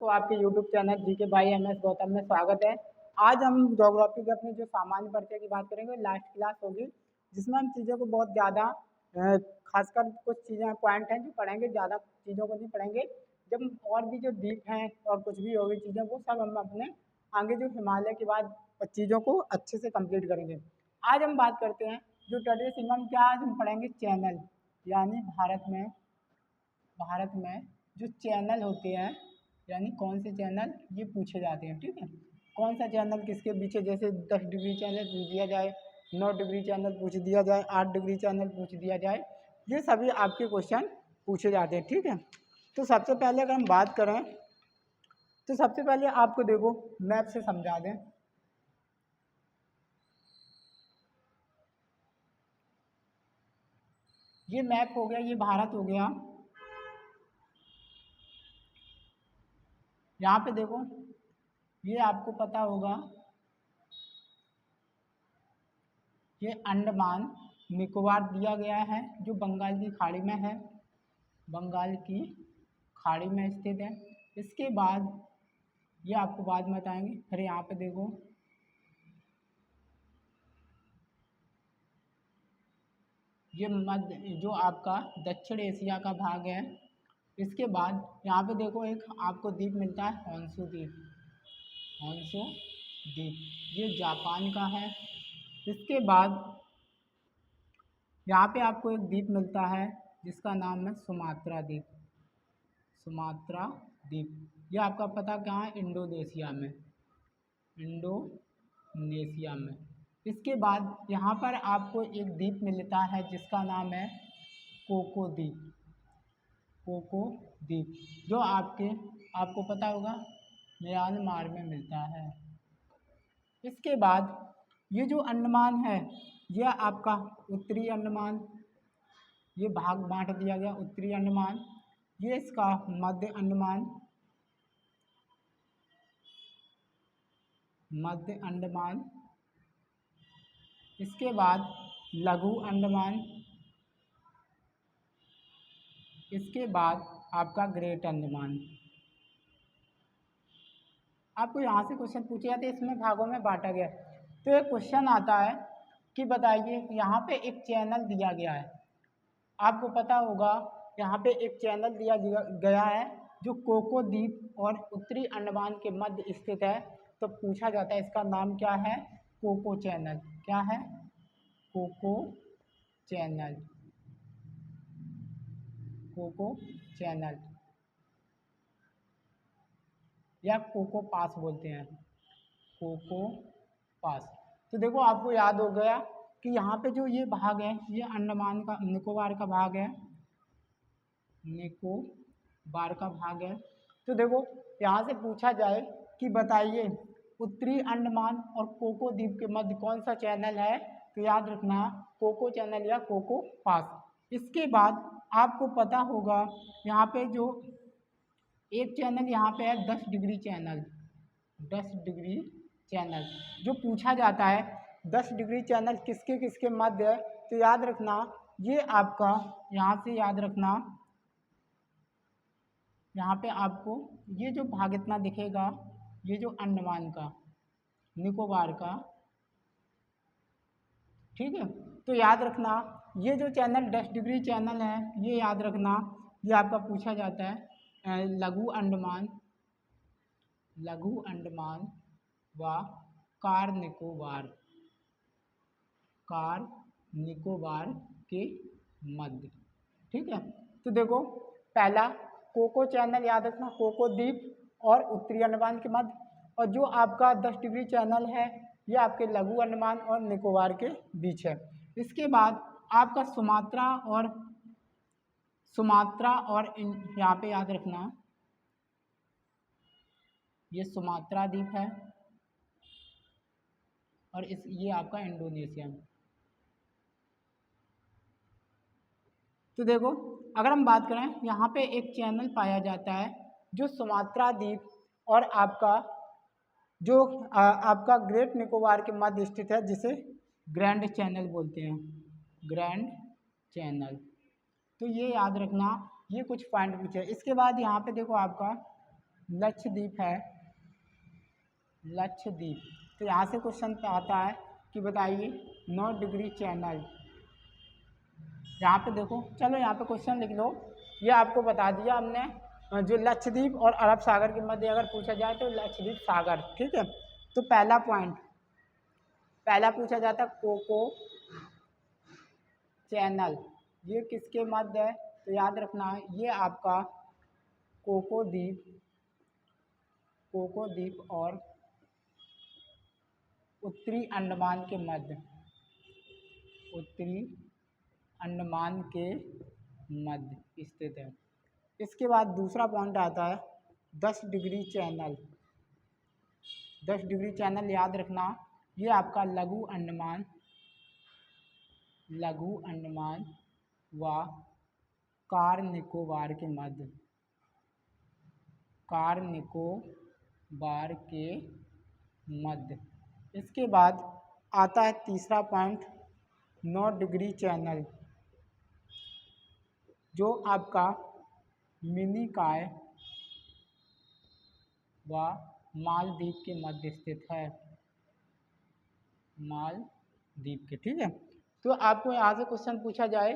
दोस्तों, आपके YouTube channel GK by MS Gautam में स्वागत है। आज हम ज्योग्राफी के अपने जो सामान्य परिचय की बात करेंगे, लास्ट क्लास होगी जिसमें हम चीज़ों को बहुत ज़्यादा खासकर कुछ चीज़ें पॉइंट हैं जो पढ़ेंगे, ज़्यादा चीज़ों को नहीं पढ़ेंगे। जब और भी जो द्वीप हैं और कुछ भी होगी चीज़ें, वो सब हम अपने आगे जो हिमालय के बाद चीज़ों को अच्छे से कंप्लीट करेंगे। आज हम बात करते हैं जो ट्रेडिशनल क्या आज हम पढ़ेंगे चैनल, यानी भारत में जो चैनल होते हैं, यानी कौन से चैनल ये पूछे जाते हैं। ठीक है, कौन सा चैनल किसके पीछे, जैसे 10 डिग्री चैनल पूछ दिया जाए, 9 डिग्री चैनल पूछ दिया जाए, 8 डिग्री चैनल पूछ दिया जाए, ये सभी आपके क्वेश्चन पूछे जाते हैं। ठीक है, तो सबसे पहले अगर हम बात करें तो सबसे पहले आपको देखो मैप से समझा दें। ये मैप हो गया, ये भारत हो गया। यहाँ पे देखो, ये आपको पता होगा, ये अंडमान निकोबार दिया गया है जो बंगाल की खाड़ी में है, बंगाल की खाड़ी में स्थित है। इसके बाद ये आपको बाद में बताएंगे। फिर यहाँ पे देखो, ये मध्य जो आपका दक्षिण एशिया का भाग है। इसके बाद यहाँ पे देखो एक आपको द्वीप मिलता है होन्शु द्वीप, होन्शु द्वीप, ये जापान का है। इसके बाद यहाँ पे आपको एक द्वीप मिलता है जिसका नाम है सुमात्रा द्वीप, सुमात्रा द्वीप। ये आपका पता कहाँ है, इंडोनेशिया में, इंडोनेशिया में। इसके बाद यहाँ पर आपको एक द्वीप मिलता है जिसका नाम है कोको द्वीप, कोको द्वीप, जो आपको पता होगा म्यांमार में मिलता है। इसके बाद ये जो अंडमान है, यह आपका उत्तरी अंडमान, ये भाग बांट दिया गया उत्तरी अंडमान, ये इसका मध्य अंडमान, मध्य अंडमान। इसके बाद लघु अंडमान, इसके बाद आपका ग्रेट अंडमान। आपको यहाँ से क्वेश्चन पूछे जाते हैं, इसमें भागों में बांटा गया। तो एक क्वेश्चन आता है कि बताइए, यहाँ पे एक चैनल दिया गया है, आपको पता होगा यहाँ पे एक चैनल दिया गया है जो कोको द्वीप और उत्तरी अंडमान के मध्य स्थित है। तो पूछा जाता है इसका नाम क्या है, कोको चैनल। क्या है, कोको चैनल, कोको चैनल या कोको पास बोलते हैं, कोको पास। तो देखो आपको याद हो गया कि यहाँ पे जो ये भाग है, ये अंडमान का निकोबार का भाग है, निकोबार का भाग है। तो देखो यहाँ से पूछा जाए कि बताइए उत्तरी अंडमान और कोको द्वीप के मध्य कौन सा चैनल है, तो याद रखना कोको चैनल या कोको पास। इसके बाद आपको पता होगा यहाँ पे जो एक चैनल यहाँ पे है 10 डिग्री चैनल, 10 डिग्री चैनल जो पूछा जाता है 10 डिग्री चैनल किसके किसके मध्य है। तो याद रखना ये आपका यहाँ से याद रखना, यहाँ पे आपको ये जो भाग इतना दिखेगा, ये जो अंडमान का निकोबार का, ठीक है। तो याद रखना ये जो चैनल 10 डिग्री चैनल है, ये याद रखना, ये आपका पूछा जाता है लघु अंडमान, लघु अंडमान व कार निकोबार, कार निकोबार के मध्य। ठीक है, तो देखो पहला कोको चैनल याद रखना, कोको द्वीप और उत्तरी अंडमान के मध्य, और जो आपका 10 डिग्री चैनल है ये आपके लघु अंडमान और निकोबार के बीच है। इसके बाद आपका सुमात्रा और यहाँ पे याद रखना ये सुमात्रा द्वीप है और ये आपका इंडोनेशिया में। तो देखो अगर हम बात करें, यहाँ पे एक चैनल पाया जाता है जो सुमात्रा द्वीप और आपका जो आपका ग्रेट निकोबार के मध्य स्थित है, जिसे ग्रैंड चैनल बोलते हैं, ग्रैंड चैनल। तो ये याद रखना, ये कुछ पॉइंट पूछे। इसके बाद यहाँ पे देखो आपका लक्षद्वीप है, लक्षद्वीप। तो यहाँ से क्वेश्चन पे आता है कि बताइए नॉर्थ डिग्री चैनल। यहाँ पे देखो, चलो यहाँ पे क्वेश्चन लिख लो। ये आपको बता दिया हमने, जो लक्षद्वीप और अरब सागर के मध्य अगर पूछा जाए तो लक्षद्वीप सागर, ठीक है। तो पहला पॉइंट, पहला पूछा जाता कोको चैनल, ये किसके मध्य है? तो याद रखना ये आपका कोको द्वीप, कोको द्वीप और उत्तरी अंडमान के मध्य, उत्तरी अंडमान के मध्य स्थित है। इसके बाद दूसरा पॉइंट आता है 10 डिग्री चैनल। 10 डिग्री चैनल याद रखना ये आपका लघु अंडमान, लघु अंडमान व कार निकोबार के मध्य, कार निकोबार के मध्य। इसके बाद आता है तीसरा पॉइंट 9 डिग्री चैनल, जो आपका मिनिकॉय व मालदीव के मध्य स्थित है, मालदीव के, ठीक है। तो आपको यहाँ से क्वेश्चन पूछा जाए,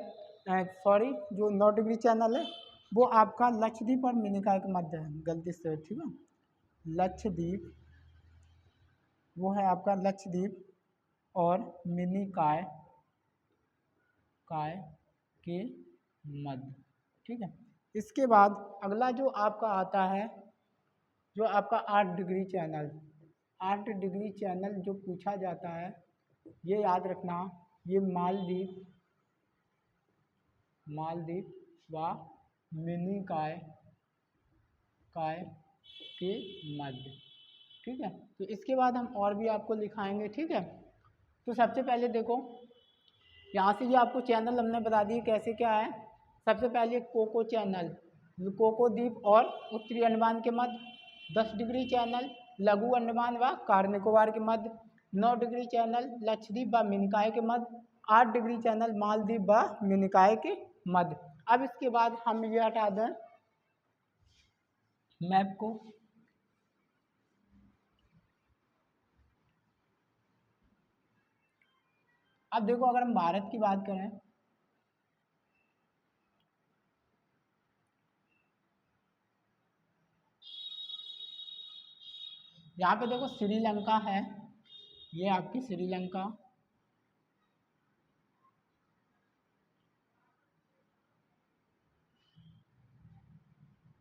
सॉरी जो 9 डिग्री चैनल है वो आपका लक्षद्वीप और मिनिकॉय के मध्य है, गलती से, ठीक है। लक्षद्वीप वो है आपका लक्षद्वीप और मिनिकॉय के मध्य, ठीक है। इसके बाद अगला जो आपका आता है, जो आपका 8 डिग्री चैनल, 8 डिग्री चैनल जो पूछा जाता है, ये याद रखना ये मालदीव, मालदीव व मिनिकॉय के मध्य, ठीक है। तो इसके बाद हम और भी आपको लिखाएंगे, ठीक है। तो सबसे पहले देखो यहाँ से ये आपको चैनल हमने बता दिए कैसे क्या है। सबसे पहले कोको चैनल, कोको द्वीप और उत्तरी अंडमान के मध्य। 10 डिग्री चैनल लघु अंडमान व कार निकोबार के मध्य। 9 डिग्री चैनल लक्षद्वीप व मिनिकॉय के मध्य। 8 डिग्री चैनल मालदीव व मिनिकॉय के मध्य। अब इसके बाद हम ये हटा दें मैप को। अब देखो अगर हम भारत की बात करें, यहाँ पे देखो श्रीलंका है, ये आपकी श्रीलंका,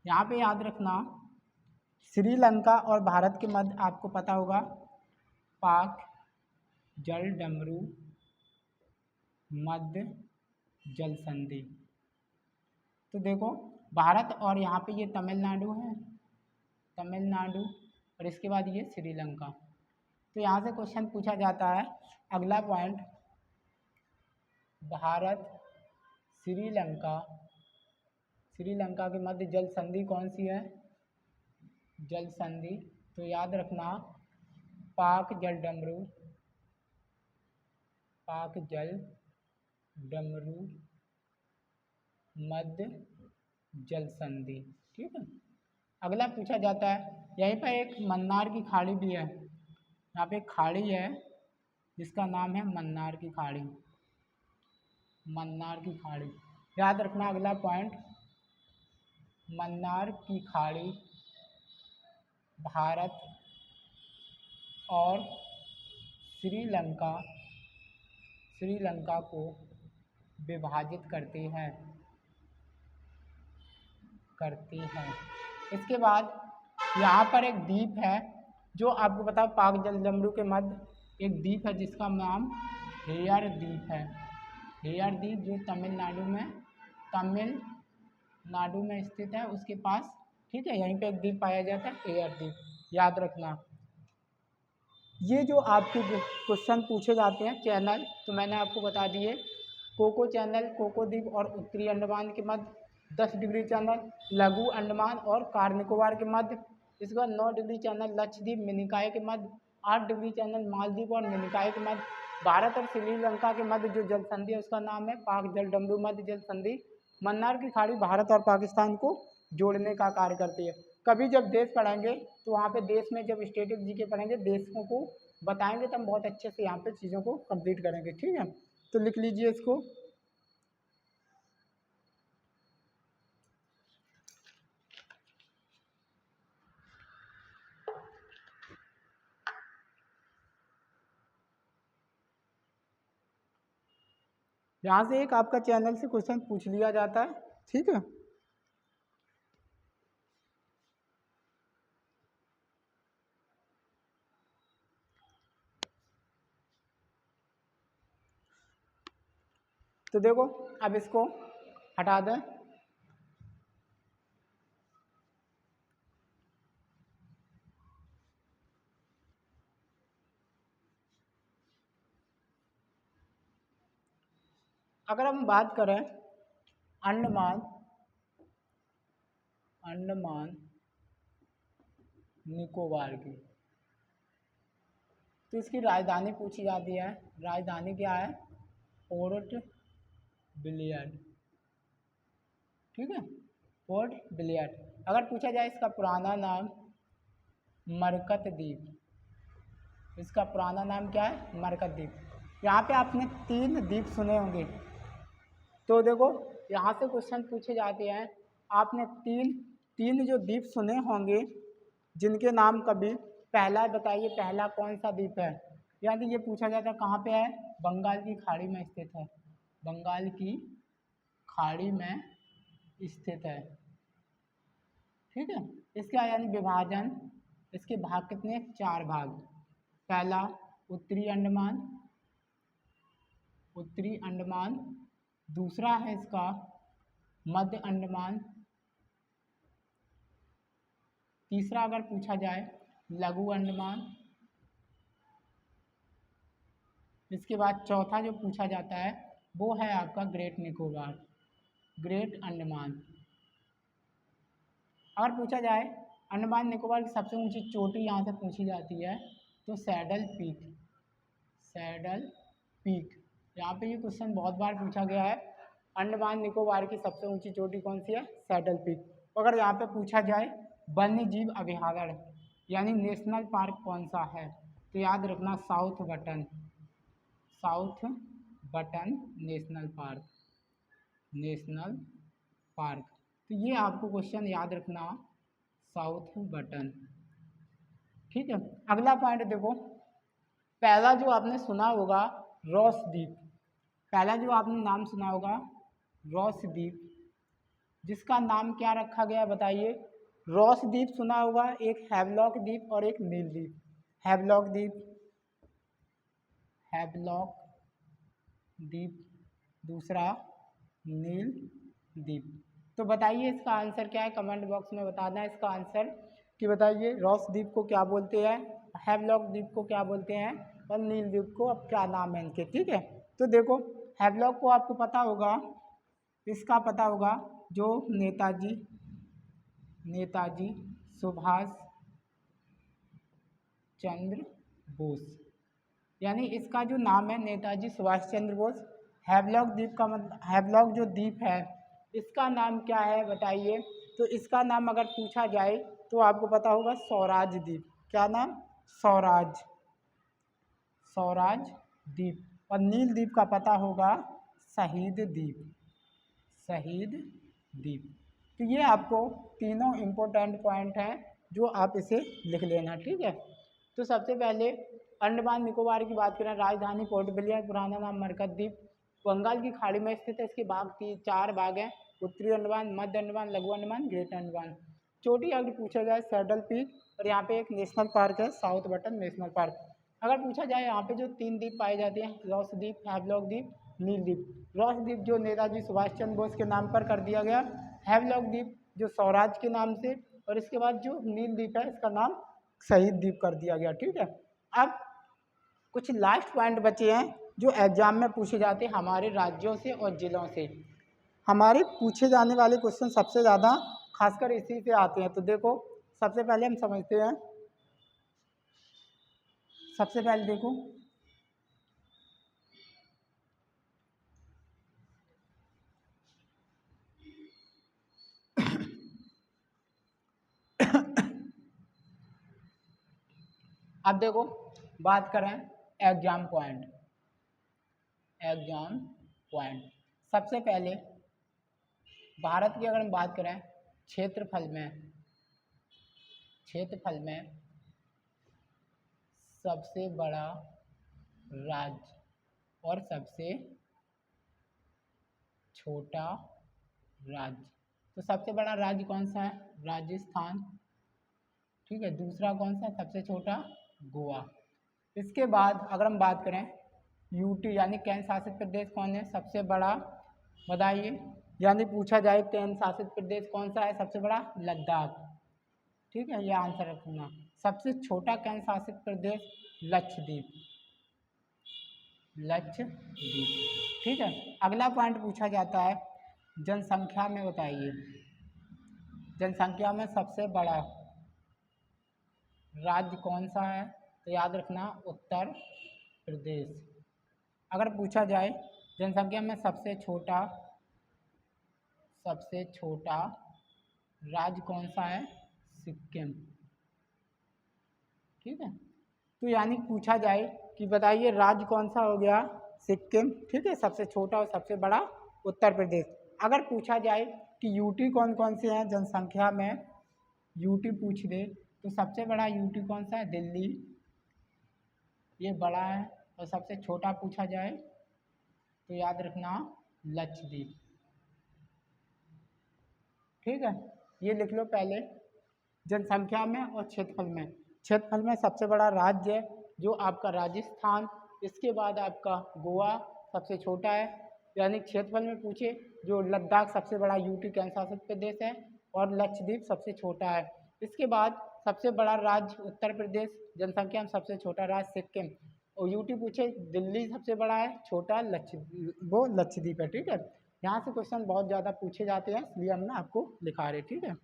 यहाँ पे याद रखना श्रीलंका और भारत के मध्य आपको पता होगा पाक जल डमरू मध्य जल संधि। तो देखो भारत और यहाँ पे ये तमिलनाडु है, तमिलनाडु, और इसके बाद ये श्रीलंका। तो यहाँ से क्वेश्चन पूछा जाता है अगला पॉइंट, भारत श्रीलंका, श्रीलंका के मध्य जल संधि कौन सी है? जल संधि। तो याद रखना पाक जल डमरू, पाक जल डमरू मध्य जल संधि, ठीक है। अगला पूछा जाता है यहीं पर एक मन्नार की खाड़ी भी है, यहाँ पे एक खाड़ी है जिसका नाम है मन्नार की खाड़ी, मन्नार की खाड़ी। याद रखना अगला पॉइंट मन्नार की खाड़ी भारत और श्रीलंका, श्रीलंका को विभाजित करती है, करती है। इसके बाद यहाँ पर एक द्वीप है जो आपको पता है पाक जल डमरू के मध्य एक द्वीप है जिसका नाम हेयर द्वीप है, हेयर द्वीप जो तमिलनाडु में, तमिलनाडु में स्थित है उसके पास, ठीक है। यहीं पे एक द्वीप पाया जाता है हेयर द्वीप, याद रखना। ये जो आपके क्वेश्चन पूछे जाते हैं चैनल, तो मैंने आपको बता दिए कोको चैनल, कोको द्वीप और उत्तरी अंडमान के मध्य। 10 डिग्री चैनल लघु अंडमान और कार निकोबार के मध्य। इसके बाद 9 डिग्री चैनल लक्षद्वीप मिनिकॉय के मध्य। 8 डिग्री चैनल मालदीव और मिनिकॉय के मध्य। भारत और श्रीलंका के मध्य जो जल संधि है उसका नाम है पाक जल डमरू मध्य जल संधि। मन्नार की खाड़ी भारत और पाकिस्तान को जोड़ने का कार्य करती है। कभी जब देश पढ़ेंगे तो वहाँ पे देश में जब स्टेटिक जीके पढ़ेंगे देशों को बताएंगे तो हम बहुत अच्छे से यहाँ पे चीज़ों को कंप्लीट करेंगे। ठीक है, तो लिख लीजिए इसको। यहाँ से एक आपका चैनल से क्वेश्चन पूछ लिया जाता है। ठीक है, तो देखो अब इसको हटा दें। अगर हम बात करें अंडमान अंडमान निकोबार की, तो इसकी राजधानी पूछी जाती है। राजधानी क्या है? Port Blair. ठीक है, पोर्ट ब्लेयर। अगर पूछा जाए इसका पुराना नाम मरकत द्वीप। इसका पुराना नाम क्या है? मरकत द्वीप। यहाँ पे आपने 3 द्वीप सुने होंगे, तो देखो यहाँ से क्वेश्चन पूछे जाते हैं। आपने तीन जो द्वीप सुने होंगे जिनके नाम कभी, पहला बताइए पहला कौन सा द्वीप है? यानी ये पूछा जाता है कहाँ पे है? बंगाल की खाड़ी में स्थित है। बंगाल की खाड़ी में स्थित है। ठीक है, इसका यानी विभाजन, इसके भाग कितने? 4 भाग। पहला उत्तरी अंडमान, उत्तरी अंडमान। दूसरा है इसका मध्य अंडमान। तीसरा अगर पूछा जाए लघु अंडमान। इसके बाद चौथा जो पूछा जाता है वो है आपका ग्रेट निकोबार, ग्रेट अंडमान। अगर पूछा जाए अंडमान निकोबार की सबसे ऊंची चोटी यहाँ से पूछी जाती है तो सैडल पीक, सैडल पीक। यहाँ पे ये क्वेश्चन बहुत बार पूछा गया है। अंडमान निकोबार की सबसे ऊंची चोटी कौन सी है? Saddle peak. अगर यहाँ पे पूछा जाए वन्य जीव अभयारण्य यानी नेशनल पार्क कौन सा है, तो याद रखना south button, south button national park, national park. तो ये आपको क्वेश्चन याद रखना, साउथ बटन। ठीक है, अगला पॉइंट देखो। पहला जो आपने सुना होगा रॉस द्वीप, पहला जो आपने नाम सुना होगा रॉस द्वीप, जिसका नाम क्या रखा गया बताइए? रॉस द्वीप सुना होगा, एक हैवलॉक द्वीप और एक नील द्वीप। हैवलॉक द्वीप, हैवलॉक द्वीप, दूसरा नील द्वीप। तो बताइए इसका आंसर क्या है? कमेंट बॉक्स में बताना है इसका आंसर कि बताइए रॉस द्वीप को क्या बोलते हैं, हैवलॉक द्वीप को क्या बोलते हैं और नील द्वीप को अब क्या नाम है इनके। ठीक है, तो देखो हैवलॉक को आपको पता होगा, इसका पता होगा जो नेताजी सुभाष चंद्र बोस, यानी इसका जो नाम है नेताजी सुभाष चंद्र बोस। हैवलॉक द्वीप का मतलब, हैवलॉक जो द्वीप है इसका नाम क्या है बताइए? तो इसका नाम अगर पूछा जाए तो आपको पता होगा स्वराज द्वीप। क्या नाम? स्वराज, स्वराज द्वीप। और नील द्वीप का पता होगा शहीद द्वीप, शहीद द्वीप। तो ये आपको तीनों इम्पोर्टेंट पॉइंट हैं जो आप इसे लिख लेना। ठीक है, तो सबसे पहले अंडमान निकोबार की बात करें, राजधानी पोर्ट ब्लेयर, पुराना नाम मरकत द्वीप, बंगाल की खाड़ी में स्थित है। इसके भाग 4 भाग हैं, उत्तरी अंडमान, मध्य अंडमान, लघु अंडमान, ग्रेट अंडमान। चोटी अगर पूछा जाए सैडल पीक, और यहाँ पे एक नेशनल पार्क है साउथ बटन नेशनल पार्क। अगर पूछा जाए यहाँ पे जो 3 द्वीप पाए जाते हैं, रॉस द्वीप, हैवलॉक द्वीप, नील द्वीप। रॉस द्वीप जो नेताजी सुभाष चंद्र बोस के नाम पर कर दिया गया, हैवलॉक द्वीप जो स्वराज के नाम से, और इसके बाद जो नील द्वीप है इसका नाम शहीद द्वीप कर दिया गया। ठीक है, अब कुछ लास्ट पॉइंट बचे हैं जो एग्जाम में पूछे जाते हैं हमारे राज्यों से और ज़िलों से। हमारे पूछे जाने वाले क्वेश्चन सबसे ज़्यादा खासकर इसी से आते हैं। तो देखो सबसे पहले हम समझते हैं, सबसे पहले देखो अब देखो बात करें एग्जाम पॉइंट। एग्जाम पॉइंट सबसे पहले भारत की अगर हम बात करें क्षेत्रफल में सबसे बड़ा राज्य और सबसे छोटा राज्य, तो सबसे बड़ा राज्य कौन सा है? राजस्थान। ठीक है, दूसरा कौन सा सबसे छोटा? गोवा। इसके बाद अगर हम बात करें यूटी यानी केंद्र शासित प्रदेश कौन है सबसे बड़ा? बताइए। यानी पूछा जाए केंद्र शासित प्रदेश कौन सा है सबसे बड़ा? लद्दाख। ठीक है, ये आंसर रखना। सबसे छोटा केंद्र शासित प्रदेश लक्षद्वीप। लक्षद्वीप। ठीक है, अगला पॉइंट पूछा जाता है जनसंख्या में बताइए। जनसंख्या में सबसे बड़ा राज्य कौन सा है? तो याद रखना उत्तर प्रदेश। अगर पूछा जाए जनसंख्या में सबसे छोटा राज्य कौन सा है? सिक्किम। ठीक है, तो यानी पूछा जाए कि बताइए राज्य कौन सा हो गया? सिक्किम। ठीक है, सबसे छोटा और सबसे बड़ा उत्तर प्रदेश। अगर पूछा जाए कि यूटी कौन कौन से हैं जनसंख्या में, यूटी पूछ दे तो सबसे बड़ा यूटी कौन सा है? दिल्ली, ये बड़ा है। और सबसे छोटा पूछा जाए तो याद रखना लक्षद्वीप। ठीक है, ये लिख लो पहले जनसंख्या में और क्षेत्रफल में। क्षेत्रफल में सबसे बड़ा राज्य है जो आपका राजस्थान, इसके बाद आपका गोवा सबसे छोटा है। यानी क्षेत्रफल में पूछे जो लद्दाख सबसे बड़ा यूटी केंद्र शासित प्रदेश है और लक्षद्वीप सबसे छोटा है। इसके बाद सबसे बड़ा राज्य उत्तर प्रदेश, जनसंख्या में सबसे छोटा राज्य सिक्किम, और यूटी पूछे दिल्ली सबसे बड़ा है, छोटा लक्षद्वीप है। ठीक है, यहाँ से क्वेश्चन बहुत ज़्यादा पूछे जाते हैं इसलिए हम ना आपको लिखा रहे। ठीक है,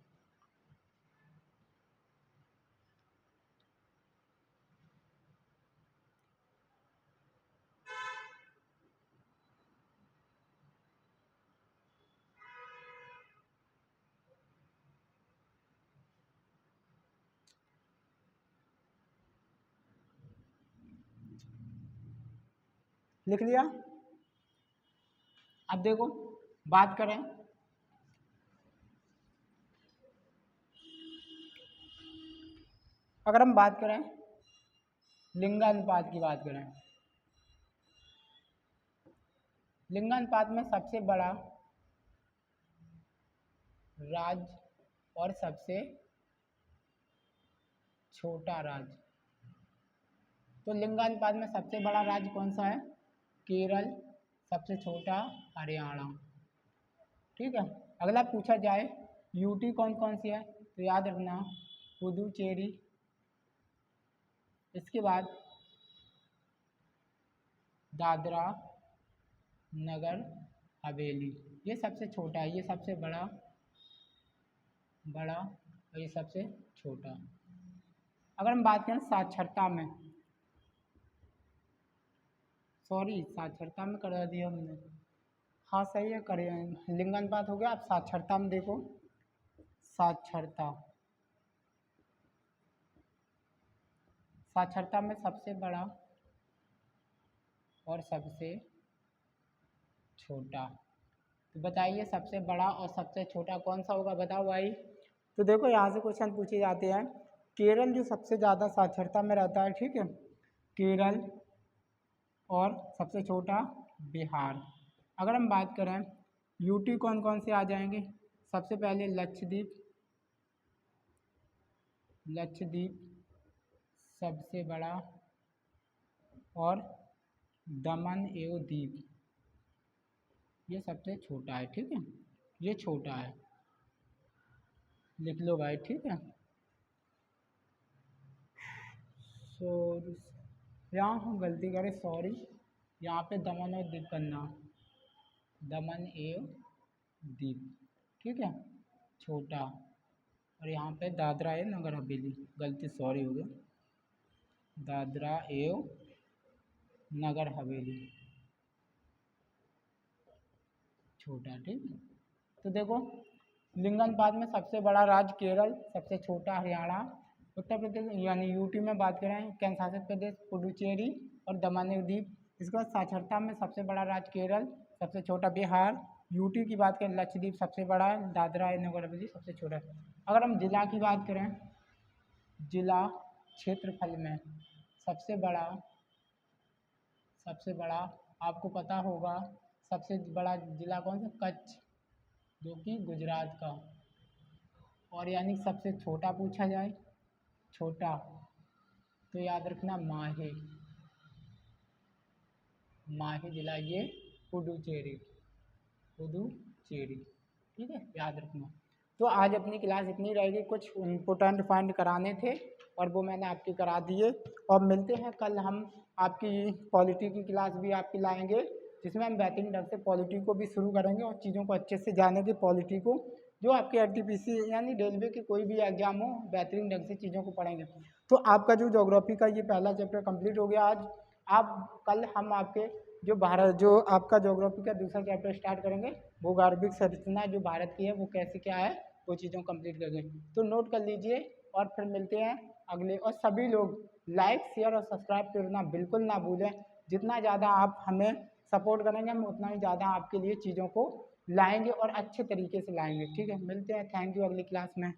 लिख लिया। अब देखो बात करें अगर हम बात करें लिंगानुपात की बात करें, लिंगानुपात में सबसे बड़ा राज्य और सबसे छोटा राज्य, तो लिंगानुपात में सबसे बड़ा राज्य कौन सा है? केरल, सबसे छोटा हरियाणा। ठीक है, अगला पूछा जाए यूटी कौन कौन सी है तो याद रखना पुदुचेरी, इसके बाद दादरा नगर हवेली, ये सबसे छोटा है, ये सबसे बड़ा और ये सबसे छोटा। अगर हम बात करें साक्षरता में, सॉरी साक्षरता में करा दिया हमने, हाँ सही है करे, लिंगानुपात हो गया। अब साक्षरता में देखो, साक्षरता में सबसे बड़ा और सबसे छोटा, तो बताइए सबसे बड़ा और सबसे छोटा कौन सा होगा? बताओ भाई। तो देखो यहाँ से क्वेश्चन पूछे जाते हैं, केरल जो सबसे ज़्यादा साक्षरता में रहता है, ठीक है, केरल, और सबसे छोटा बिहार। अगर हम बात करें यूटी कौन कौन से आ जाएंगे, सबसे पहले लक्षद्वीप सबसे बड़ा, और दमन एवं दीव ये सबसे छोटा है। ठीक है, ये छोटा है, लिख लो भाई। ठीक है, सॉरी यहाँ हम गलती करें, सॉरी, यहाँ पे दमन और दीव करना, दमन एवं दीव। ठीक है, छोटा, और यहाँ पे दादरा है नगर हवेली, गलती सॉरी हो गया, दादरा एवं नगर हवेली छोटा। ठीक है, तो देखो लिंगानुपात में सबसे बड़ा राज्य केरल, सबसे छोटा हरियाणा, उत्तर प्रदेश यानी यूटी में बात करें केंद्र शासित प्रदेश पुडुचेरी और दमन और दीव। इसके बाद साक्षरता में सबसे बड़ा राज्य केरल, सबसे छोटा बिहार। यूटी की बात करें लक्षद्वीप सबसे बड़ा है, दादरा नगर हवेली सबसे छोटा है। अगर हम जिला की बात करें, जिला क्षेत्रफल में सबसे बड़ा आपको पता होगा सबसे बड़ा जिला कौन सा, कच्छ, जो कि गुजरात का। और यानी सबसे छोटा पूछा जाए, छोटा, तो याद रखना माहे, माहे जिला ये पुडुचेरी, पुडुचेरी, ठीक है, याद रखना। तो आज अपनी क्लास इतनी रहेगी, कुछ इम्पोर्टेंट पॉइंट कराने थे और वो मैंने आपके करा दिए। और मिलते हैं कल, हम आपकी पॉलिटी की क्लास भी आपकी लाएंगे, जिसमें हम बेहतरीन ढंग से पॉलिटी को भी शुरू करेंगे और चीज़ों को अच्छे से जानेंगे। पॉलिटी को जो आपके आरटीपीसी यानी रेलवे की कोई भी एग्जाम हो, बेहतरीन ढंग से चीज़ों को पढ़ेंगे। तो आपका जो ज्योग्राफी का ये पहला चैप्टर कंप्लीट हो गया आज। आप कल हम आपके जो आपका ज्योग्राफी का दूसरा चैप्टर स्टार्ट करेंगे, भूगर्भिक संरचना जो भारत की है वो कैसे क्या है, वो चीज़ों कंप्लीट करेंगे। तो नोट कर लीजिए और फिर मिलते हैं अगले। और सभी लोग लाइक शेयर और सब्सक्राइब करना बिल्कुल ना भूलें। जितना ज़्यादा आप हमें सपोर्ट करेंगे, हम उतना ही ज़्यादा आपके लिए चीज़ों को लाएंगे और अच्छे तरीके से लाएंगे। ठीक है, मिलते हैं, थैंक यू अगली क्लास में।